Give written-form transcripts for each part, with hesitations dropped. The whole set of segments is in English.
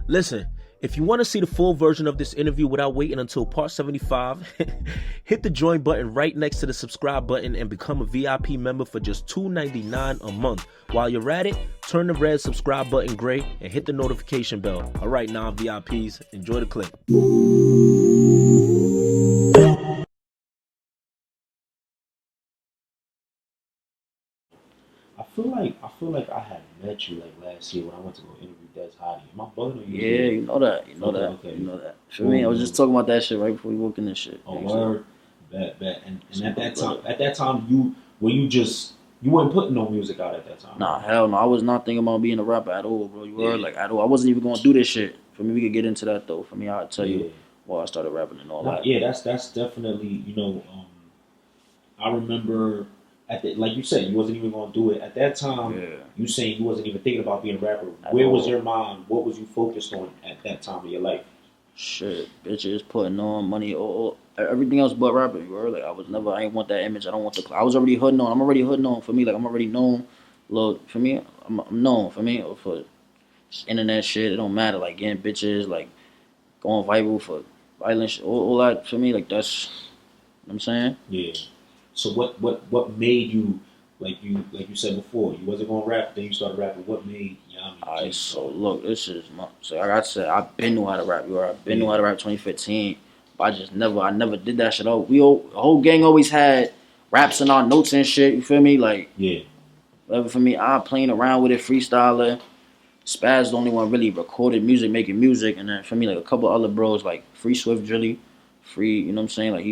Listen, if you want to see the full version of this interview without waiting until part 75, hit the join button right next to the subscribe button and become a VIP member for just $2.99 a month. While you're at it, turn the red subscribe button gray and hit the notification bell. All right, non-VIPs, enjoy the clip. I feel like I had met you like last year when I went to go interview Des Hottie. Am I bugging or you? Yeah, you know that. You know Okay, that. okay. You know that. For me, I was just talking about that shit right before we walked in this shit. Oh, word. Bet. And at that time, you weren't putting no music out at that time. Nah, hell no. I was not thinking about being a rapper at all, bro. You heard? Like, at all. I wasn't even going to do this shit. For me, we could get into that, though. For me, I'll tell you why I started rapping and all that. Yeah, that's definitely, I remember like you said, you wasn't even going to do it. At that time, you saying you wasn't even thinking about being a rapper. Where was your mind? What was you focused on at that time of your life? Shit, bitches, putting on money, everything else but rapping. You heard? Like, I ain't want that image. I don't want the, I was already hood known. I'm already hood known for me. Like, I'm already known. Look, for me, I'm known for me. For internet shit, it don't matter. Like, getting bitches, like, going viral for violence, shit, all that for me, like, that's, you know what I'm saying? Yeah. So what made you like you said before, you wasn't gonna rap, then you started rapping. What made Yommy G? Alright, so look, this is my, so like I said, I've been knew how to rap. I've been knew how to rap 2015, but I never did that shit. The whole gang always had raps in our notes and shit. You feel me? Like, whatever for me, I'm playing around with it, freestyler. Spaz the only one really recorded music, making music, and then for me, like a couple other bros, like Free Swift Drilly, Free, you know what I'm saying? Like,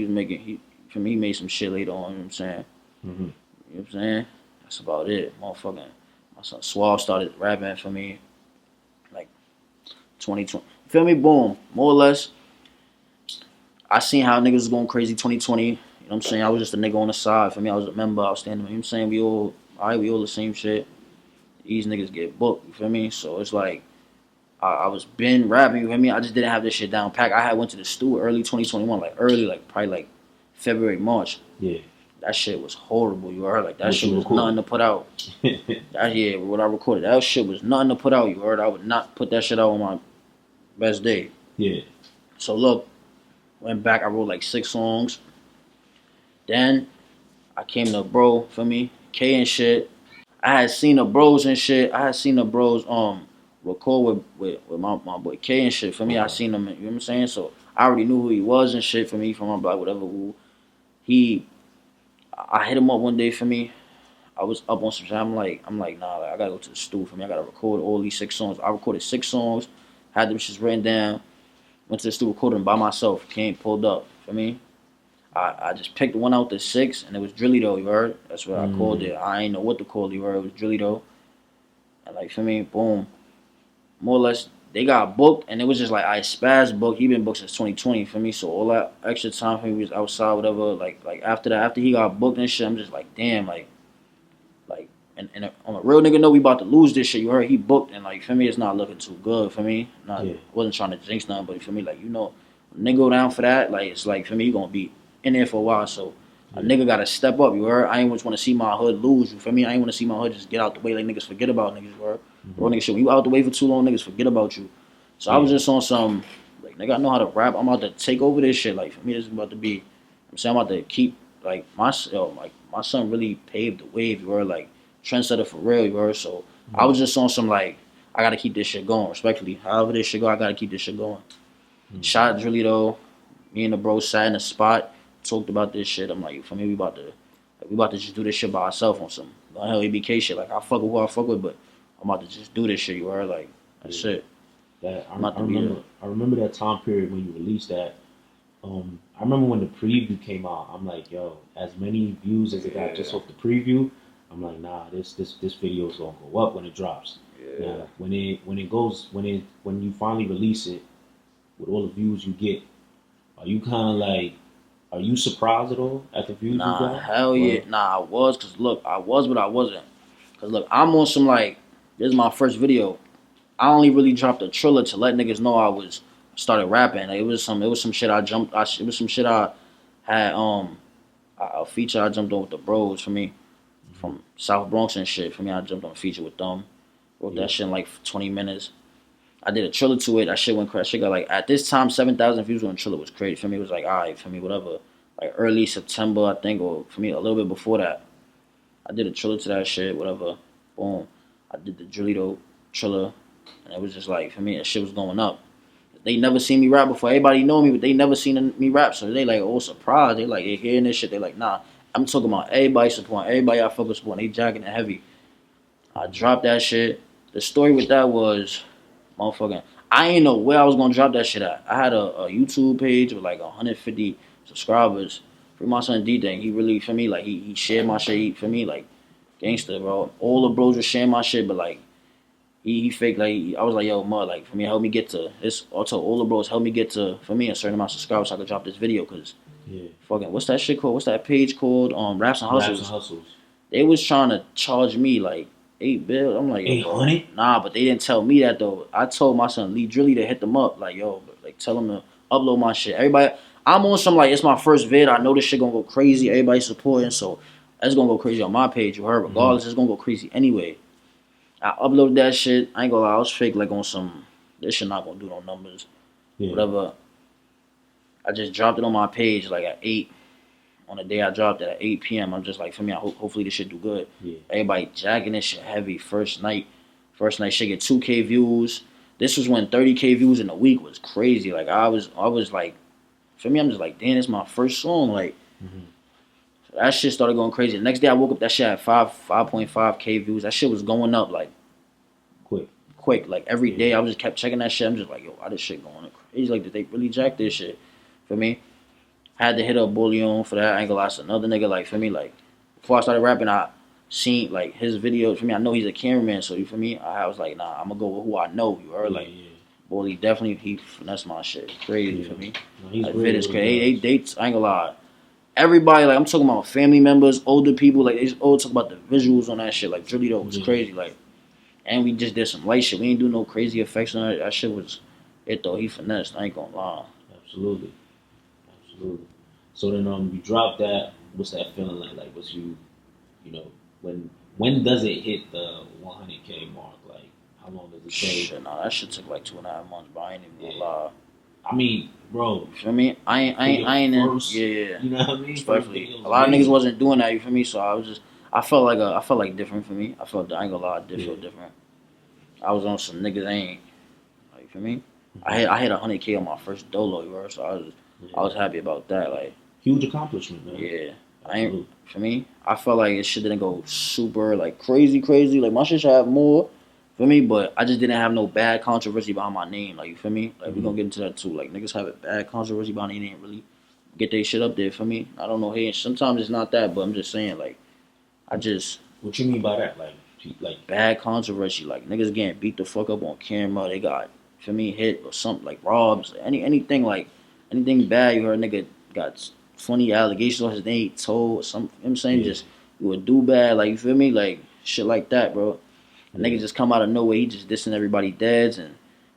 for me, he made some shit later on, you know what I'm saying? Mm-hmm. You know what I'm saying? That's about it, motherfucking. My son Suave started rapping for me, like 2020. Feel me? Boom. More or less, I seen how niggas was going crazy 2020. You know what I'm saying? I was just a nigga on the side. For me, I was a member. I was standing. You know what I'm saying? We all the same shit. These niggas get booked. You feel me? So it's like, I was been rapping. You feel me? I just didn't have this shit down pat. I had went to the studio early 2021, probably like February, March. Yeah. That shit was horrible. You heard? Like, that shit was nothing to put out. What I recorded, that shit was nothing to put out. You heard? I would not put that shit out on my best day. Yeah. So look, went back. I wrote like 6 songs. Then I came to bro for me, K and shit. I had seen the bros and shit. I had seen the bros record with my boy K and shit. For me, I seen him. You know what I'm saying? So I already knew who he was and shit. For me, from my block, whatever. Who he, I hit him up one day for me. I was up on some shit. I'm like, nah, like, I gotta go to the studio for me. I gotta record all these 6 songs. I recorded 6 songs, had them shits written down, went to the studio, recorded them by myself. Came, pulled up for me. I just picked one out the 6, and it was Drilly though. You heard? That's what I called it. I ain't know what to call it. You heard? It was Drilly though. And like for me, boom, more or less, they got booked, and it was just like I Spaz booked. He been booked since 2020 for me. So all that extra time for me was outside, whatever. Like after that, after he got booked and shit, I'm just like, damn, like. And on a real nigga know we about to lose this shit. You heard he booked, and like for me, it's not looking too good for me. Wasn't trying to jinx nothing, but for me, like, when nigga go down for that, like it's like for me, you gonna be in there for a while. So a nigga gotta step up. You heard? I ain't just want to see my hood lose. You feel me? I ain't want to see my hood just get out the way. Like niggas forget about niggas. You heard? Real nigga shit. When you out the way for too long, niggas forget about you. So I was just on some like nigga. I know how to rap. I'm about to take over this shit. Like for me, this is about to be. I'm saying I'm about to keep like my son really paved the wave. You heard? Like. Trendsetter for real, you heard? So I was just on some like, I gotta keep this shit going, respectfully. However this shit go, I gotta keep this shit going. Shot Drilly though, me and the bro sat in a spot, talked about this shit. I'm like, for me, we about to just do this shit by ourselves on some hell ABK shit. Like I fuck with who I fuck with, but I'm about to just do this shit, you heard? Like, that's it. I remember that time period when you released that. I remember when the preview came out. I'm like, yo, as many views as it got just off the preview. I'm like, nah, this video is gonna go up when it drops. Now, when you finally release it, with all the views you get, are you kind of like, are you surprised at all at the views you got? Hell yeah, nah, I was, cause look, I was, but I wasn't, cause look, I'm on some like, this is my first video. I only really dropped a trailer to let niggas know I started rapping. Like, it was some shit I jumped. It was some shit I had a feature I jumped on with the bros for me. From South Bronx and shit. For me, I jumped on a feature with them. Wrote that shit in like 20 minutes. I did a Triller to it. That shit went crazy. Shit got like at this time 7,000 views on Triller was crazy. For me, it was like alright. For me, whatever. Like early September, I think, or for me a little bit before that. I did a Triller to that shit. Whatever. Boom. I did the Drilly Triller, and it was just like for me, that shit was going up. They never seen me rap before. Everybody know me, but they never seen me rap. So they like, oh, surprised. They like, they hearing this shit. They like, nah. I'm talking about everybody supporting. Everybody I fuck with supporting. They jacking it heavy. I dropped that shit. The story with that was, motherfucking, I ain't know where I was gonna drop that shit at. I had a YouTube page with like 150 subscribers. For my son D-Dang, he really, for me, like, he shared my shit. For me, like, gangster, bro. All the bros were sharing my shit, but like, he fake like I was like, yo, mud, like for me, help me get to this. Also, all the bros help me get to for me a certain amount of subscribers so I could drop this video. Cause fucking what's that shit called? What's that page called? Raps and Hustles. Raps and Hustles. They was trying to charge me like 8 bill. I'm like, 800? Nah, but they didn't tell me that though. I told my son Lee Drilly to hit them up. Like, yo, like tell them to upload my shit. Everybody, I'm on some like it's my first vid. I know this shit gonna go crazy. Everybody supporting, so it's gonna go crazy on my page. You heard, regardless, it's gonna go crazy anyway. I uploaded that shit. I ain't gonna lie, I was fake like on some. This shit not gonna do no numbers. Whatever. I just dropped it on my page like at 8. On the day I dropped it at 8 p.m. I'm just like, for me, hopefully this shit do good. Everybody jacking this shit heavy. First night shit get 2K views. This was when 30K views in a week was crazy. Like I was like, for me, I'm just like, damn, it's my first song. Like so that shit started going crazy. The next day I woke up, that shit had 5.5K views. That shit was going up like quick. Like every day I was just kept checking that shit. I'm just like, yo, why this shit going crazy? Like, did they really jack this shit? For me, had to hit up Bullion for that. I ain't gonna lie, to another nigga. Like for me, like before I started rapping, I seen like his videos. For me, I know he's a cameraman, so you for me, I was like, nah, I'm gonna go with who I know. You heard like, Bully definitely he finessed my shit. Crazy for me. No, like videos crazy. They I ain't gonna lie. Everybody, like I'm talking about family members, older people, like they just all talk about the visuals on that shit. Like Drilly though was crazy. Like, and we just did some light shit. We ain't do no crazy effects on it. That shit was it though. He finessed. I ain't gonna lie. Absolutely. So then you dropped that. What's that feeling like? Like what's you know, when does it hit the 100K mark? Like how long does it take? Shit, nah, that shit took like 2.5 months, but I ain't even gonna lie. I mean, bro. You feel me? I ain't first, yeah. You know what I mean? Especially a lot of niggas wasn't doing that. You feel me? So I felt like different for me. I felt I ain't gonna lie, I did feel different. I was on some niggas ain't like, you feel me? I hit 100K on my first dolo, you heard? So I was happy about that. Like huge accomplishment, man. Yeah. I ain't for me. I felt like this shit didn't go super like crazy. Like my shit should have more for me, but I just didn't have no bad controversy behind my name. Like you feel me? Like we gonna get into that too. Like niggas have a bad controversy behind their name, really get their shit up there for me. I don't know. Hey, sometimes it's not that, but I'm just saying like What you mean by that? Like bad controversy. Like niggas getting beat the fuck up on camera. They got for me hit or something like robs. Anything bad. You heard a nigga got funny allegations on his name, told some. You know what I'm saying just you would do bad. Like you feel me? Like shit like that, bro. A nigga just come out of nowhere. He just dissing everybody deads and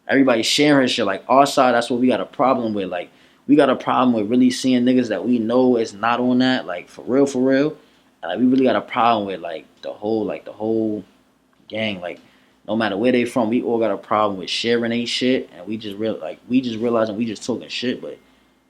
everybody sharing shit. Like our side, that's what we got a problem with. Like we got a problem with really seeing niggas that we know is not on that. Like for real. And like we really got a problem with like the whole gang. Like no matter where they from, we all got a problem with sharing they shit. And we just realizing we just talking shit, but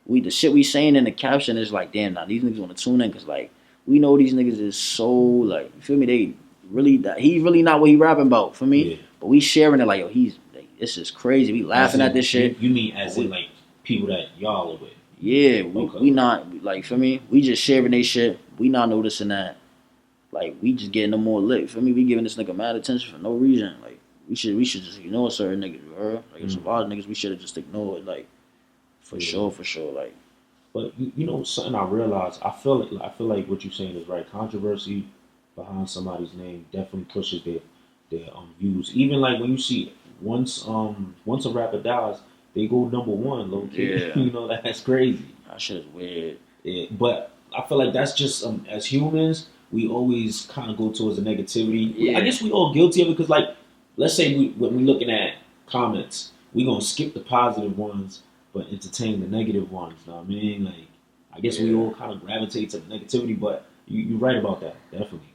the shit we saying in the caption is like, damn, now these niggas want to tune in because like we know these niggas is so like, you feel me? They really he really not what he rapping about for me. But we sharing it like, yo, he's like, this is crazy. We laughing at this shit. You mean as in like people that y'all are with? Yeah, we not like for me. We just sharing they shit. We not noticing that. Like we just getting them more lit. For me, we giving this nigga mad attention for no reason. Like we should just ignore certain niggas. You heard? Like it's a lot of niggas we should have just ignored. Like for sure. Like. But you know something I realized. I feel like what you're saying is right. Controversy behind somebody's name definitely pushes their views. Even like when you see once a rapper dies, they go #1 low key. Yeah. You know that's crazy. That shit is weird. Yeah, but I feel like that's just as humans, we always kind of go towards the negativity. Yeah. I guess we all guilty of it because like, let's say when we looking at comments, we gonna skip the positive ones but entertain the negative ones. Know what I mean? Like, I guess we all kind of gravitate to the negativity, but you're right about that, definitely.